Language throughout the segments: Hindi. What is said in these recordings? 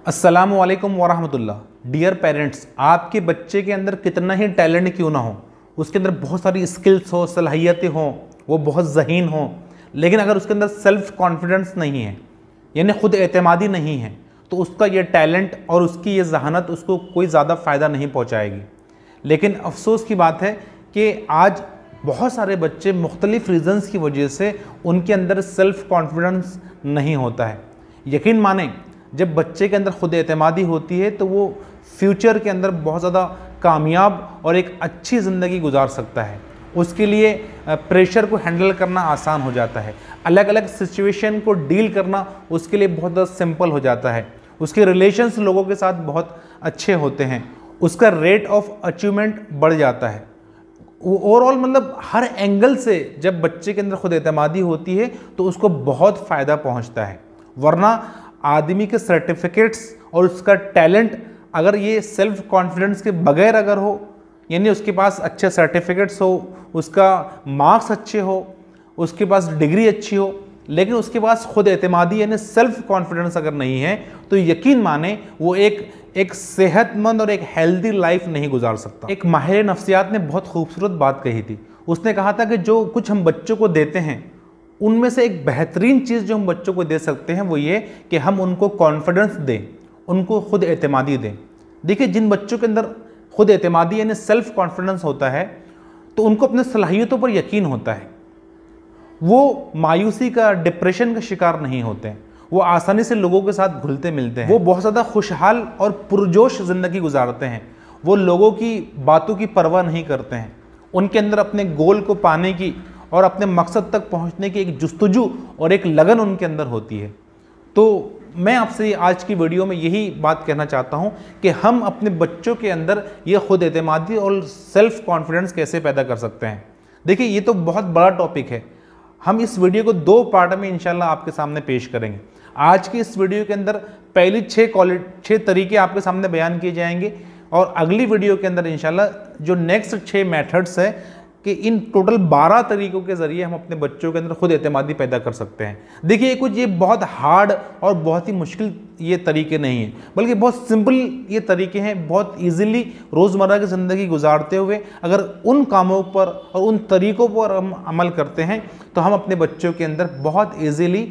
अस्सलामुअलैकुम वरहमतुल्लाह। डियर पेरेंट्स, आपके बच्चे के अंदर कितना ही टैलेंट क्यों ना हो, उसके अंदर बहुत सारी स्किल्स हो, सलाहियतें हों, वो बहुत ज़हीन हो, लेकिन अगर उसके अंदर सेल्फ कॉन्फिडेंस नहीं है, यानी ख़ुद एतमादी नहीं है, तो उसका ये टैलेंट और उसकी ये जहानत उसको कोई ज़्यादा फ़ायदा नहीं पहुँचाएगी। लेकिन अफसोस की बात है कि आज बहुत सारे बच्चे मुख्तलिफ़ रीज़न्स की वजह से उनके अंदर सेल्फ़ कॉन्फिडेंस नहीं होता है। यकीन माने, जब बच्चे के अंदर ख़ुद एतमादी होती है तो वो फ्यूचर के अंदर बहुत ज़्यादा कामयाब और एक अच्छी ज़िंदगी गुजार सकता है। उसके लिए प्रेशर को हैंडल करना आसान हो जाता है, अलग अलग सिचुएशन को डील करना उसके लिए बहुत ज़्यादा सिंपल हो जाता है, उसके रिलेशंस लोगों के साथ बहुत अच्छे होते हैं, उसका रेट ऑफ अचीवमेंट बढ़ जाता है। ओवरऑल मतलब हर एंगल से जब बच्चे के अंदर ख़ुद एतमादी होती है तो उसको बहुत फ़ायदा पहुंचता है। वरना आदमी के सर्टिफिकेट्स और उसका टैलेंट अगर ये सेल्फ कॉन्फिडेंस के बगैर अगर हो, यानी उसके पास अच्छे सर्टिफिकेट्स हो, उसका मार्क्स अच्छे हो, उसके पास डिग्री अच्छी हो, लेकिन उसके पास खुद एतमादी यानी सेल्फ कॉन्फिडेंस अगर नहीं है, तो यकीन माने वो एक सेहतमंद और एक हेल्दी लाइफ नहीं गुजार सकता। एक माहिर नफ्सियात ने बहुत खूबसूरत बात कही थी। उसने कहा था कि जो कुछ हम बच्चों को देते हैं उनमें से एक बेहतरीन चीज़ जो हम बच्चों को दे सकते हैं वो ये कि हम उनको कॉन्फिडेंस दें, उनको खुद एतमादी दें। देखिए, जिन बच्चों के अंदर खुद एतमादी यानी सेल्फ कॉन्फिडेंस होता है तो उनको अपने सलाहियतों पर यकीन होता है, वो मायूसी का, डिप्रेशन का शिकार नहीं होते हैं, वो आसानी से लोगों के साथ घुलते मिलते हैं, वो बहुत ज़्यादा खुशहाल और पुरजोश ज़िंदगी गुजारते हैं, वो लोगों की बातों की परवाह नहीं करते हैं, उनके अंदर अपने गोल को पाने की और अपने मकसद तक पहुंचने की एक जुस्तजू और एक लगन उनके अंदर होती है। तो मैं आपसे आज की वीडियो में यही बात कहना चाहता हूं कि हम अपने बच्चों के अंदर ये खुद एतमादी और सेल्फ कॉन्फिडेंस कैसे पैदा कर सकते हैं। देखिए, ये तो बहुत बड़ा टॉपिक है। हम इस वीडियो को 2 पार्ट में इंशाल्लाह आपके सामने पेश करेंगे। आज की इस वीडियो के अंदर पहली 6 तरीके आपके सामने बयान किए जाएंगे और अगली वीडियो के अंदर इंशाल्लाह जो नेक्स्ट 6 मेथड्स हैं कि इन टोटल 12 तरीकों के ज़रिए हम अपने बच्चों के अंदर खुद एतमादी पैदा कर सकते हैं। देखिए, ये बहुत हार्ड और बहुत ही मुश्किल ये तरीके नहीं हैं, बल्कि बहुत सिंपल ये तरीके हैं। बहुत इजीली रोज़मर्रा की ज़िंदगी गुजारते हुए अगर उन कामों पर और उन तरीक़ों पर हम अमल करते हैं तो हम अपने बच्चों के अंदर बहुत ईजीली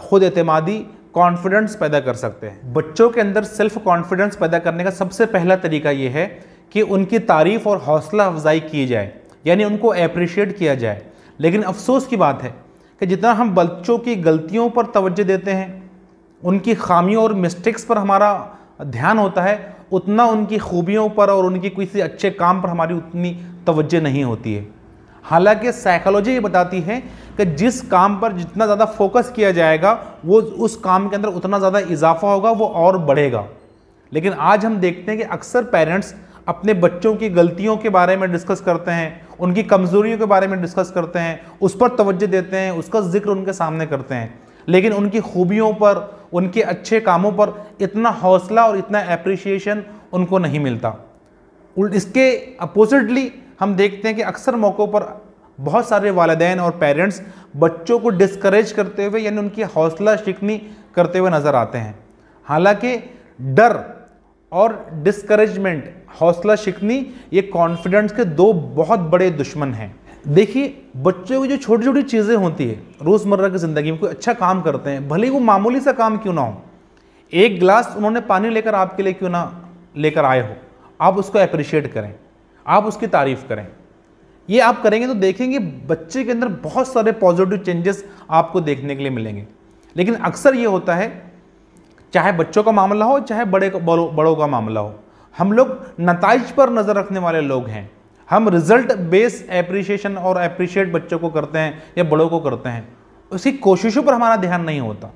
खुद एतमादी, कॉन्फिडेंस पैदा कर सकते हैं। बच्चों के अंदर सेल्फ कॉन्फिडेंस पैदा करने का सबसे पहला तरीका ये है कि उनकी तारीफ़ और हौसला अफजाई की जाए, यानी उनको अप्रिशिएट किया जाए। लेकिन अफसोस की बात है कि जितना हम बच्चों की गलतियों पर तवज्जो देते हैं, उनकी खामियों और मिस्टेक्स पर हमारा ध्यान होता है, उतना उनकी खूबियों पर और उनकी किसी अच्छे काम पर हमारी उतनी तवज्जो नहीं होती है। हालांकि साइकोलॉजी ये बताती है कि जिस काम पर जितना ज़्यादा फोकस किया जाएगा वो उस काम के अंदर उतना ज़्यादा इजाफा होगा, वो और बढ़ेगा। लेकिन आज हम देखते हैं कि अक्सर पेरेंट्स अपने बच्चों की गलतियों के बारे में डिस्कस करते हैं, उनकी कमज़ोरियों के बारे में डिस्कस करते हैं, उस पर तवज्जो देते हैं, उसका जिक्र उनके सामने करते हैं, लेकिन उनकी खूबियों पर, उनके अच्छे कामों पर इतना हौसला और इतना एप्रिसिएशन उनको नहीं मिलता। इसके अपोजिटली हम देखते हैं कि अक्सर मौक़ों पर बहुत सारे वालिदैन और पेरेंट्स बच्चों को डिस्करेज करते हुए यानी उनकी हौसला शिकनी करते हुए नज़र आते हैं। हालांकि डर और डिस्करेजमेंट, हौसला शिकनी, ये कॉन्फिडेंस के 2 बहुत बड़े दुश्मन हैं। देखिए, बच्चों की जो छोटी छोटी चीज़ें होती है रोज़मर्रा की ज़िंदगी में, कोई अच्छा काम करते हैं, भले ही वो मामूली सा काम क्यों ना हो, 1 गिलास उन्होंने पानी लेकर आपके लिए क्यों ना लेकर आए हो, आप उसको अप्रिशिएट करें, आप उसकी तारीफ़ करें। ये आप करेंगे तो देखेंगे बच्चे के अंदर बहुत सारे पॉजिटिव चेंजेस आपको देखने के लिए मिलेंगे। लेकिन अक्सर ये होता है, चाहे बच्चों का मामला हो चाहे बड़ों का मामला हो, हम लोग नताइज पर नज़र रखने वाले लोग हैं। हम रिजल्ट बेस एप्रिशिएशन और अप्रिशिएट बच्चों को करते हैं या बड़ों को करते हैं, उसकी कोशिशों पर हमारा ध्यान नहीं होता।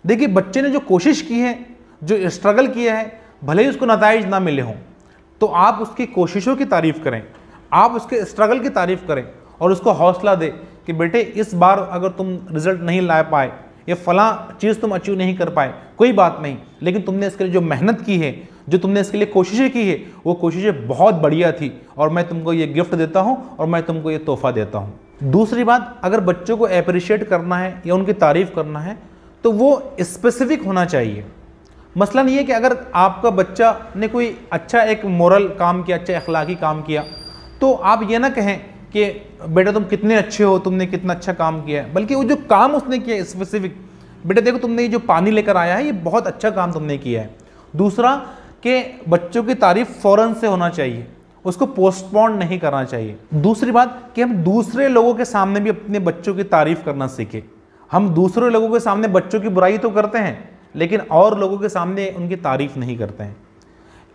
देखिए, बच्चे ने जो कोशिश की है, जो स्ट्रगल किया है, भले ही उसको नताइज ना मिले हों, तो आप उसकी कोशिशों की तारीफ़ करें, आप उसके स्ट्रगल की तारीफ़ करें और उसको हौसला दें कि बेटे, इस बार अगर तुम रिज़ल्ट नहीं ला पाए, ये फ़लाँ चीज़ तुम अचीव नहीं कर पाए, कोई बात नहीं, लेकिन तुमने इसके लिए जो मेहनत की है, जो तुमने इसके लिए कोशिशें की है, वो कोशिशें बहुत बढ़िया थी और मैं तुमको ये गिफ्ट देता हूँ और मैं तुमको ये तोहफ़ा देता हूँ। दूसरी बात, अगर बच्चों को अप्रिशिएट करना है या उनकी तारीफ़ करना है तो वो स्पेसिफिक होना चाहिए। मसला नहीं है कि अगर आपका बच्चा ने कोई अच्छा एक मोरल काम किया, अच्छा अखलाकी काम किया, तो आप ये ना कहें कि बेटा तुम कितने अच्छे हो, तुमने कितना अच्छा काम किया है, बल्कि वो जो काम उसने किया है स्पेसिफिक, बेटा देखो तुमने ये जो पानी लेकर आया है ये बहुत अच्छा काम तुमने किया है। दूसरा कि बच्चों की तारीफ फ़ौरन से होना चाहिए, उसको पोस्टपोन नहीं करना चाहिए। दूसरी बात कि हम दूसरे लोगों के सामने भी अपने बच्चों की तारीफ करना सीखें। हम दूसरे लोगों के सामने बच्चों की बुराई तो करते हैं, लेकिन और लोगों के सामने उनकी तारीफ नहीं करते हैं।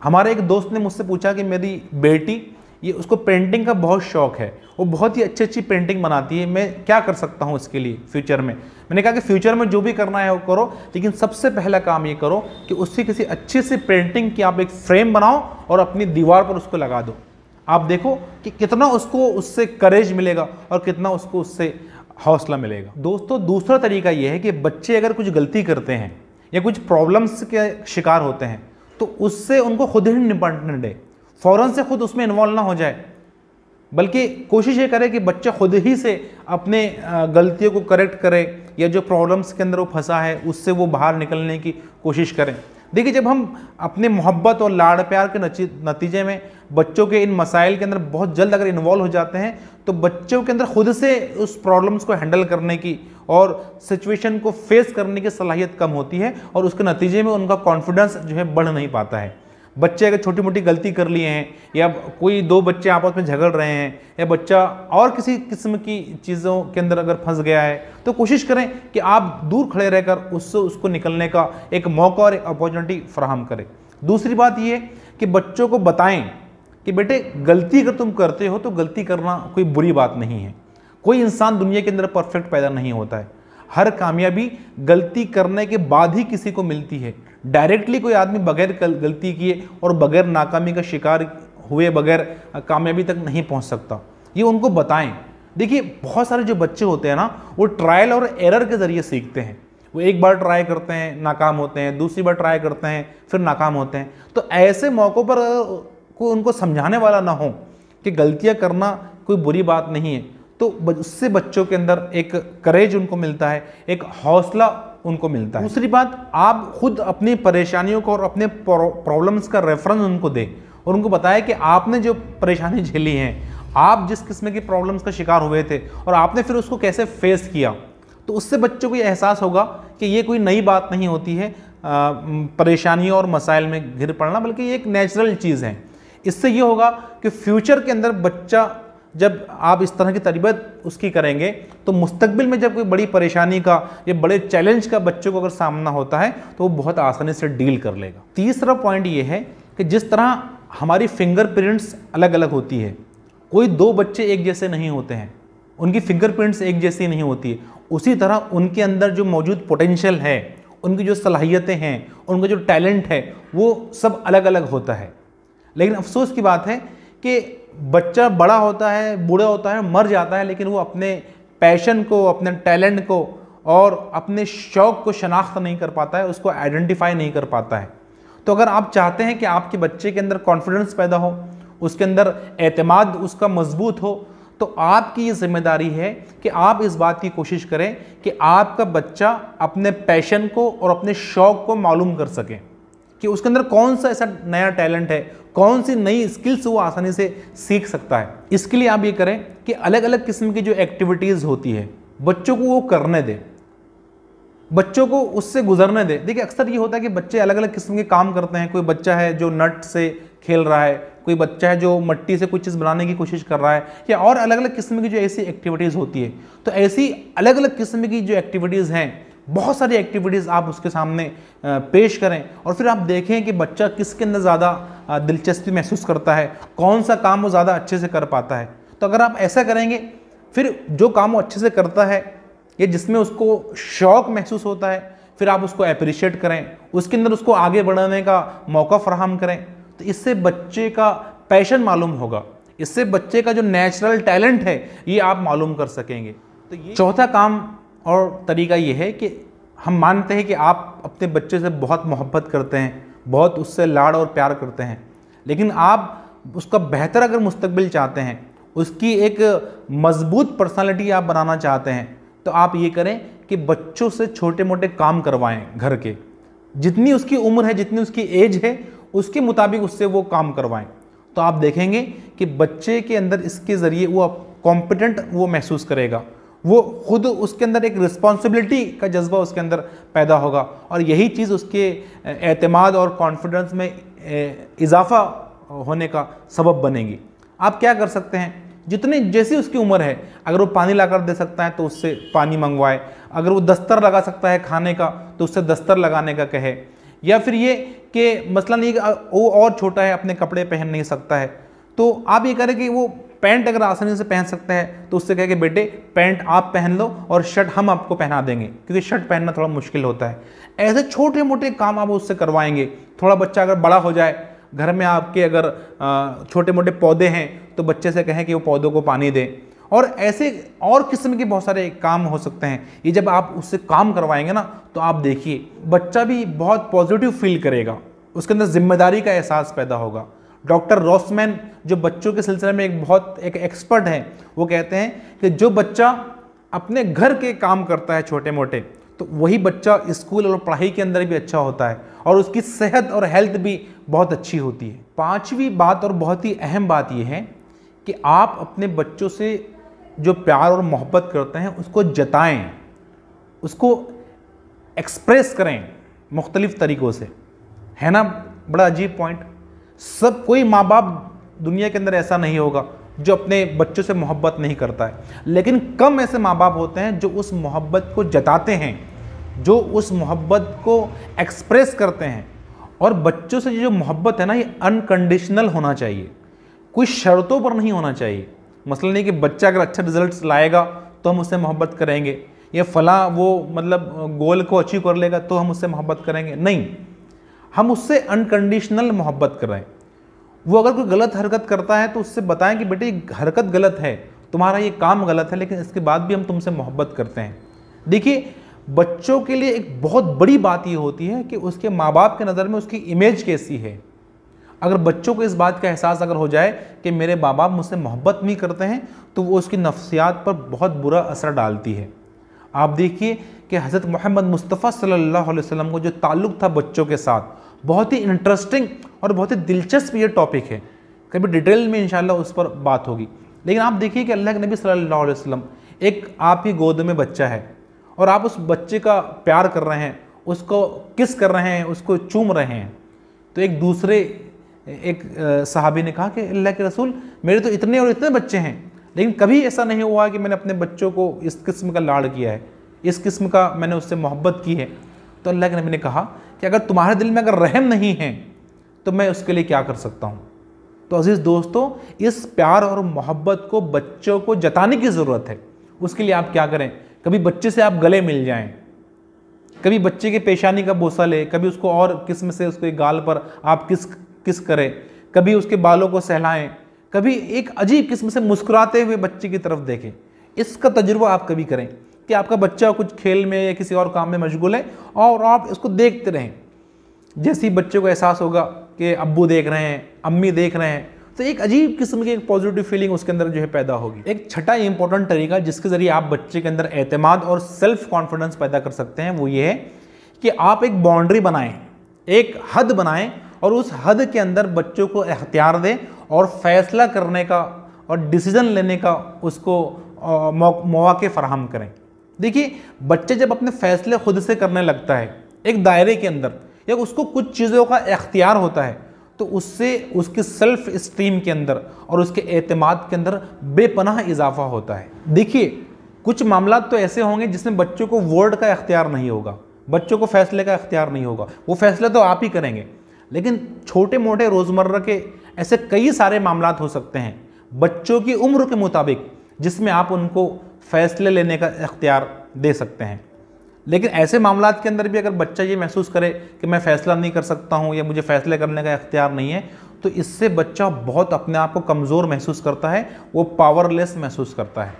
हमारे एक दोस्त ने मुझसे पूछा कि मेरी बेटी, ये उसको पेंटिंग का बहुत शौक़ है, वो बहुत ही अच्छी अच्छी पेंटिंग बनाती है, मैं क्या कर सकता हूँ इसके लिए फ्यूचर में। मैंने कहा कि फ्यूचर में जो भी करना है वो करो, लेकिन सबसे पहला काम ये करो कि उसकी किसी अच्छी सी पेंटिंग की आप एक फ्रेम बनाओ और अपनी दीवार पर उसको लगा दो। आप देखो कि कितना उसको उससे करेज मिलेगा और कितना उसको उससे हौसला मिलेगा। दोस्तों, दूसरा तरीका ये है कि बच्चे अगर कुछ गलती करते हैं या कुछ प्रॉब्लम्स के शिकार होते हैं तो उससे उनको खुद ही निपटने दें, फ़ौरन से खुद उसमें इन्वॉल्व ना हो जाए, बल्कि कोशिश ये करे कि बच्चा खुद ही से अपने गलतियों को करेक्ट करे या जो प्रॉब्लम्स के अंदर वो फंसा है उससे वो बाहर निकलने की कोशिश करें। देखिए, जब हम अपने मोहब्बत और लाड़ प्यार के नतीजे में बच्चों के इन मसाइल के अंदर बहुत जल्द अगर इन्वॉल्व हो जाते हैं तो बच्चों के अंदर खुद से उस प्रॉब्लम्स को हैंडल करने की और सिचुएशन को फेस करने की सलाहियत कम होती है और उसके नतीजे में उनका कॉन्फिडेंस जो है बढ़ नहीं पाता है। बच्चे अगर छोटी मोटी गलती कर लिए हैं या कोई दो बच्चे आपस में झगड़ रहे हैं या बच्चा और किसी किस्म की चीज़ों के अंदर अगर फंस गया है तो कोशिश करें कि आप दूर खड़े रहकर उससे उसको निकलने का एक मौका और एक अपॉर्चुनिटी फराहम करें। दूसरी बात ये कि बच्चों को बताएं कि बेटे गलती अगर तुम करते हो तो गलती करना कोई बुरी बात नहीं है। कोई इंसान दुनिया के अंदर परफेक्ट पैदा नहीं होता है। हर कामयाबी गलती करने के बाद ही किसी को मिलती है। डायरेक्टली कोई आदमी बगैर गलती किए और बगैर नाकामी का शिकार हुए बगैर कामयाबी तक नहीं पहुंच सकता। ये उनको बताएं। देखिए, बहुत सारे जो बच्चे होते हैं ना, वो ट्रायल और एरर के ज़रिए सीखते हैं। वो एक बार ट्राई करते हैं, नाकाम होते हैं, दूसरी बार ट्राई करते हैं, फिर नाकाम होते हैं। तो ऐसे मौक़ों पर कोई उनको समझाने वाला ना हो कि गलतियाँ करना कोई बुरी बात नहीं है, तो उससे बच्चों के अंदर एक करेज उनको मिलता है, एक हौसला उनको मिलता है। दूसरी बात, आप खुद अपनी परेशानियों को और अपने प्रॉब्लम्स का रेफरेंस उनको दें और उनको बताएं कि आपने जो परेशानी झेली हैं, आप जिस किस्म की प्रॉब्लम्स का शिकार हुए थे और आपने फिर उसको कैसे फेस किया, तो उससे बच्चों को ये एहसास होगा कि ये कोई नई बात नहीं होती है परेशानियों और मसाइल में घिर पड़ना, बल्कि ये एक नेचुरल चीज़ है। इससे ये होगा कि फ्यूचर के अंदर बच्चा, जब आप इस तरह की तरबियत उसकी करेंगे तो मुस्तकबिल में जब कोई बड़ी परेशानी का या बड़े चैलेंज का बच्चों को अगर सामना होता है तो वो बहुत आसानी से डील कर लेगा। तीसरा पॉइंट ये है कि जिस तरह हमारी फिंगरप्रिंट्स अलग अलग होती है, कोई दो बच्चे एक जैसे नहीं होते हैं, उनकी फिंगरप्रिंट्स एक जैसी नहीं होती है, उसी तरह उनके अंदर जो मौजूद पोटेंशियल है, उनकी जो सलाहियतें हैं, उनका जो टैलेंट है, वो सब अलग अलग होता है। लेकिन अफसोस की बात है कि बच्चा बड़ा होता है, बूढ़ा होता है, मर जाता है, लेकिन वो अपने पैशन को, अपने टैलेंट को और अपने शौक़ को शनाख्त नहीं कर पाता है, उसको आइडेंटिफाई नहीं कर पाता है। तो अगर आप चाहते हैं कि आपके बच्चे के अंदर कॉन्फिडेंस पैदा हो, उसके अंदर एतमाद उसका मजबूत हो, तो आपकी ये जिम्मेदारी है कि आप इस बात की कोशिश करें कि आपका बच्चा अपने पैशन को और अपने शौक़ को मालूम कर सके कि उसके अंदर कौन सा ऐसा नया टैलेंट है, कौन सी नई स्किल्स वो आसानी से सीख सकता है। इसके लिए आप ये करें कि अलग अलग किस्म की जो एक्टिविटीज़ होती है बच्चों को वो करने दें, बच्चों को उससे गुजरने दें। देखिए, अक्सर ये होता है कि बच्चे अलग अलग किस्म के काम करते हैं। कोई बच्चा है जो नट से खेल रहा है, कोई बच्चा है जो मिट्टी से कुछ चीज़ बनाने की कोशिश कर रहा है, या और अलग अलग किस्म की जो ऐसी एक्टिविटीज़ होती है। तो ऐसी अलग अलग किस्म की जो एक्टिविटीज़ हैं, बहुत सारी एक्टिविटीज़ आप उसके सामने पेश करें और फिर आप देखें कि बच्चा किसके अंदर ज़्यादा दिलचस्पी महसूस करता है, कौन सा काम वो ज़्यादा अच्छे से कर पाता है। तो अगर आप ऐसा करेंगे, फिर जो काम वो अच्छे से करता है या जिसमें उसको शौक़ महसूस होता है, फिर आप उसको अप्रिशिएट करें, उसके अंदर उसको आगे बढ़ाने का मौका फराहम करें। तो इससे बच्चे का पैशन मालूम होगा, इससे बच्चे का जो नेचुरल टैलेंट है ये आप मालूम कर सकेंगे। तो ये चौथा काम और तरीका ये है कि हम मानते हैं कि आप अपने बच्चे से बहुत मोहब्बत करते हैं, बहुत उससे लाड़ और प्यार करते हैं, लेकिन आप उसका बेहतर अगर मुस्तकबिल चाहते हैं, उसकी एक मजबूत पर्सनालिटी आप बनाना चाहते हैं, तो आप ये करें कि बच्चों से छोटे मोटे काम करवाएं घर के। जितनी उसकी उम्र है, जितनी उसकी एज है, उसके मुताबिक उससे वो काम करवाएं। तो आप देखेंगे कि बच्चे के अंदर इसके ज़रिए वो कॉम्पिटेंट वो महसूस करेगा, वो खुद उसके अंदर एक रिस्पॉन्सिबिलिटी का जज्बा उसके अंदर पैदा होगा, और यही चीज़ उसके एतमाद और कॉन्फिडेंस में इजाफा होने का सबब बनेगी। आप क्या कर सकते हैं, जितने जैसी उसकी उम्र है, अगर वो पानी लाकर दे सकता है तो उससे पानी मंगवाए, अगर वो दस्तर लगा सकता है खाने का तो उससे दस्तर लगाने का कहे, या फिर ये कि मसला नहीं कि वो और छोटा है, अपने कपड़े पहन नहीं सकता है, तो आप ये करें कि वो पैंट अगर आसानी से पहन सकता है तो उससे कहे कि बेटे पैंट आप पहन लो और शर्ट हम आपको पहना देंगे, क्योंकि शर्ट पहनना थोड़ा मुश्किल होता है। ऐसे छोटे मोटे काम आप उससे करवाएंगे। थोड़ा बच्चा अगर बड़ा हो जाए, घर में आपके अगर छोटे मोटे पौधे हैं तो बच्चे से कहें कि वो पौधों को पानी दे, और ऐसे और किस्म के बहुत सारे काम हो सकते हैं। ये जब आप उससे काम करवाएंगे ना, तो आप देखिए बच्चा भी बहुत पॉजिटिव फील करेगा, उसके अंदर जिम्मेदारी का एहसास पैदा होगा। डॉक्टर रॉसमैन जो बच्चों के सिलसिले में एक एक्सपर्ट हैं, वो कहते हैं कि जो बच्चा अपने घर के काम करता है छोटे मोटे, तो वही बच्चा स्कूल और पढ़ाई के अंदर भी अच्छा होता है और उसकी सेहत और हेल्थ भी बहुत अच्छी होती है। पांचवी बात और बहुत ही अहम बात यह है कि आप अपने बच्चों से जो प्यार और मोहब्बत करते हैं उसको जताएं, उसको एक्सप्रेस करें मुख्तलिफ तरीक़ों से, है ना। बड़ा अजीब पॉइंट। सब कोई माँ बाप दुनिया के अंदर ऐसा नहीं होगा जो अपने बच्चों से मोहब्बत नहीं करता है, लेकिन कम ऐसे माँ बाप होते हैं जो उस मोहब्बत को जताते हैं, जो उस मोहब्बत को एक्सप्रेस करते हैं। और बच्चों से जो मोहब्बत है ना, ये अनकंडीशनल होना चाहिए, कोई शर्तों पर नहीं होना चाहिए। मसला नहीं कि बच्चा अगर अच्छा रिजल्ट्स लाएगा तो हम उससे मोहब्बत करेंगे, या फला वो मतलब गोल को अचीव कर लेगा तो हम उससे मोहब्बत करेंगे, नहीं। हम उससे अनकंडीशनल मोहब्बत कर रहे हैं। वो अगर कोई गलत हरकत करता है तो उससे बताएं कि बेटे ये हरकत गलत है, तुम्हारा ये काम गलत है, लेकिन इसके बाद भी हम तुमसे मोहब्बत करते हैं। देखिए, बच्चों के लिए एक बहुत बड़ी बात ये होती है कि उसके माँ बाप के नज़र में उसकी इमेज कैसी है। अगर बच्चों को इस बात का एहसास अगर हो जाए कि मेरे माँ बाप मुझसे मोहब्बत नहीं करते हैं, तो वो उसकी नफ्सियात पर बहुत बुरा असर डालती है। आप देखिए कि हज़रत मोहम्मद मुस्तफ़ा सल्लल्लाहु अलैहि वसल्लम को जो ताल्लुक़ था बच्चों के साथ, बहुत ही इंटरेस्टिंग और बहुत ही दिलचस्प ये टॉपिक है। कभी डिटेल में इंशाल्लाह उस पर बात होगी। लेकिन आप देखिए कि अल्लाह के नबी सल्लल्लाहु अलैहि वसल्लम, एक आपकी गोद में बच्चा है और आप उस बच्चे का प्यार कर रहे हैं, उसको किस कर रहे हैं, उसको चूम रहे हैं, तो एक सहाबी ने कहा कि अल्लाह के रसूल, मेरे तो इतने और इतने बच्चे हैं, लेकिन कभी ऐसा नहीं हुआ कि मैंने अपने बच्चों को इस किस्म का लाड़ किया है, इस किस्म का मैंने उससे मोहब्बत की है। तो अल्लाह के नबी ने कहा कि अगर तुम्हारे दिल में अगर रहम नहीं है तो मैं उसके लिए क्या कर सकता हूँ। तो अजीज़ दोस्तों, इस प्यार और मोहब्बत को बच्चों को जताने की ज़रूरत है। उसके लिए आप क्या करें, कभी बच्चे से आप गले मिल जाएं, कभी बच्चे के पेशानी का बोसा ले, कभी उसको और किस्म से उसके गाल पर आप किस करें, कभी उसके बालों को सहलाएं, कभी एक अजीब किस्म से मुस्कुराते हुए बच्चे की तरफ देखें। इसका तजुर्बा आप कभी करें कि आपका बच्चा कुछ खेल में या किसी और काम में मशगूल है और आप इसको देखते रहें। जैसे ही बच्चे को एहसास होगा कि अब्बू देख रहे हैं, अम्मी देख रहे हैं, तो एक अजीब किस्म की एक पॉजिटिव फीलिंग उसके अंदर जो है पैदा होगी। एक छठा इंपॉर्टेंट तरीका जिसके ज़रिए आप बच्चे के अंदर एतमाद और सेल्फ कॉन्फिडेंस पैदा कर सकते हैं, वो ये है कि आप एक बाउंड्री बनाएं, एक हद बनाएं और उस हद के अंदर बच्चों को इख्तियार दें और फैसला करने का और डिसीजन लेने का उसको मौके फराहम करें। देखिए, बच्चे जब अपने फैसले खुद से करने लगता है एक दायरे के अंदर, या उसको कुछ चीज़ों का इख्तियार होता है, तो उससे उसकी सेल्फ स्टीम के अंदर और उसके एतमाद के अंदर बेपनाह इजाफा होता है। देखिए, कुछ मामला तो ऐसे होंगे जिसमें बच्चों को वोट का इख्तियार नहीं होगा, बच्चों को फैसले का इख्तियार नहीं होगा, वो फैसले तो आप ही करेंगे। लेकिन छोटे मोटे रोज़मर्रा के ऐसे कई सारे मामलात हो सकते हैं बच्चों की उम्र के मुताबिक, जिसमें आप उनको फैसले लेने का इख्तियार दे सकते हैं। लेकिन ऐसे मामलात के अंदर भी अगर बच्चा ये महसूस करे कि मैं फ़ैसला नहीं कर सकता हूँ या मुझे फ़ैसले करने का इख्तियार नहीं है, तो इससे बच्चा बहुत अपने आप को कमज़ोर महसूस करता है, वो पावरलेस महसूस करता है।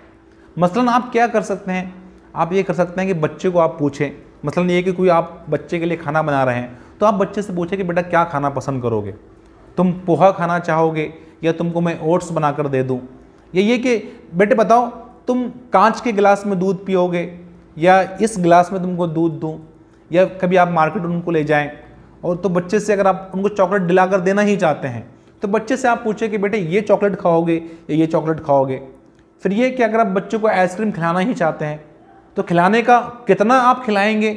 मसलन आप क्या कर सकते हैं, आप ये कर सकते हैं कि बच्चे को आप पूछें, मसलन ये कि कोई आप बच्चे के लिए खाना बना रहे हैं, तो आप बच्चे से पूछें कि बेटा क्या खाना पसंद करोगे, तुम पोहा खाना चाहोगे या तुमको मैं ओट्स बना कर दे दूँ, या ये कि बेटे बताओ तुम कांच के गिलास में दूध पियोगे या इस गिलास में तुमको दूध दूँ, या कभी आप मार्केट उनको ले जाएं और तो बच्चे से अगर आप उनको चॉकलेट दिलाकर देना ही चाहते हैं तो बच्चे से आप पूछें कि बेटे ये चॉकलेट खाओगे या ये चॉकलेट खाओगे। फिर ये कि अगर आप बच्चों को आइसक्रीम खिलाना ही चाहते हैं तो खिलाने का कितना आप खिलाएंगे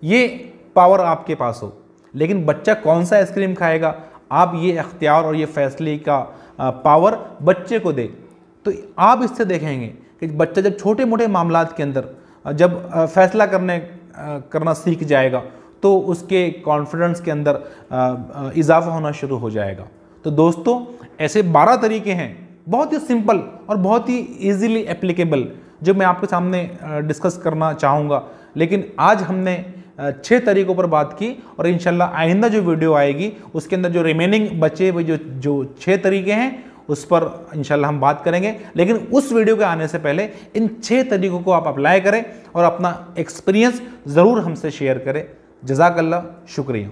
ये पावर आपके पास हो, लेकिन बच्चा कौन सा आइसक्रीम खाएगा आप ये इख्तियार और ये फैसले का पावर बच्चे को दे। तो आप इससे देखेंगे कि बच्चा जब छोटे मोटे मामलात के अंदर जब फैसला करना सीख जाएगा तो उसके कॉन्फिडेंस के अंदर इजाफा होना शुरू हो जाएगा। तो दोस्तों ऐसे 12 तरीके हैं बहुत ही सिंपल और बहुत ही इजीली एप्लीकेबल जो मैं आपके सामने डिस्कस करना चाहूँगा, लेकिन आज हमने 6 तरीकों पर बात की और इंशाल्लाह आइंदा जो वीडियो आएगी उसके अंदर जो रिमेनिंग बचे हुए जो 6 तरीके हैं उस पर इंशाल्लाह हम बात करेंगे। लेकिन उस वीडियो के आने से पहले इन 6 तरीकों को आप अप्लाई करें और अपना एक्सपीरियंस ज़रूर हमसे शेयर करें। जज़ाकल्लाह, शुक्रिया।